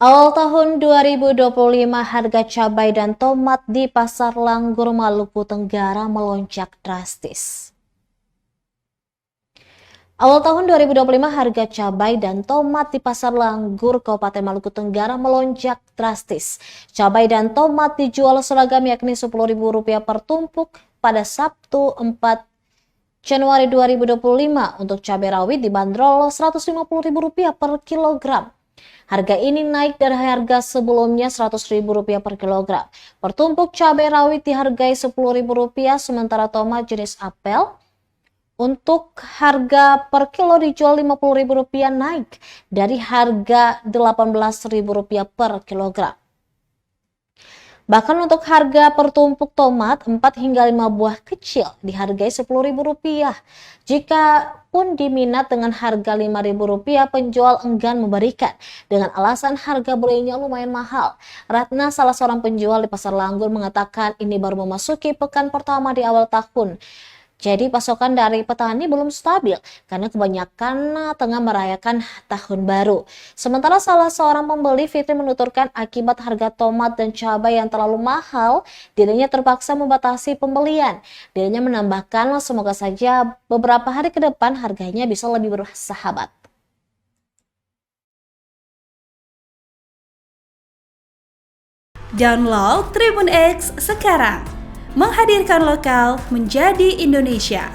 Awal tahun 2025 harga cabai dan tomat di Pasar Langgur Maluku Tenggara melonjak drastis. Awal tahun 2025 harga cabai dan tomat di Pasar Langgur Kabupaten Maluku Tenggara melonjak drastis. Cabai dan tomat dijual seragam yakni Rp10.000 per tumpuk pada Sabtu 4 Januari 2025. Untuk cabai rawit dibanderol Rp150.000 per kilogram. Harga ini naik dari harga sebelumnya Rp100.000 per kilogram. Per tumpuk cabai rawit dihargai Rp10.000, sementara tomat jenis apel untuk harga per kilo dijual Rp50.000 naik dari harga Rp18.000 per kilogram. Bahkan untuk harga per tumpuk tomat 4 hingga 5 buah kecil dihargai Rp10.000. Jika pun diminat dengan harga Rp5.000, penjual enggan memberikan dengan alasan harga belinya lumayan mahal. Ratna, salah seorang penjual di Pasar Langgur, mengatakan ini baru memasuki pekan pertama di awal tahun. Jadi pasokan dari petani belum stabil karena kebanyakan tengah merayakan tahun baru. Sementara salah seorang pembeli, Fitri, menuturkan akibat harga tomat dan cabai yang terlalu mahal, dirinya terpaksa membatasi pembelian. Dirinya menambahkan semoga saja beberapa hari ke depan harganya bisa lebih bersahabat. Download Tribun X sekarang, menghadirkan lokal menjadi Indonesia.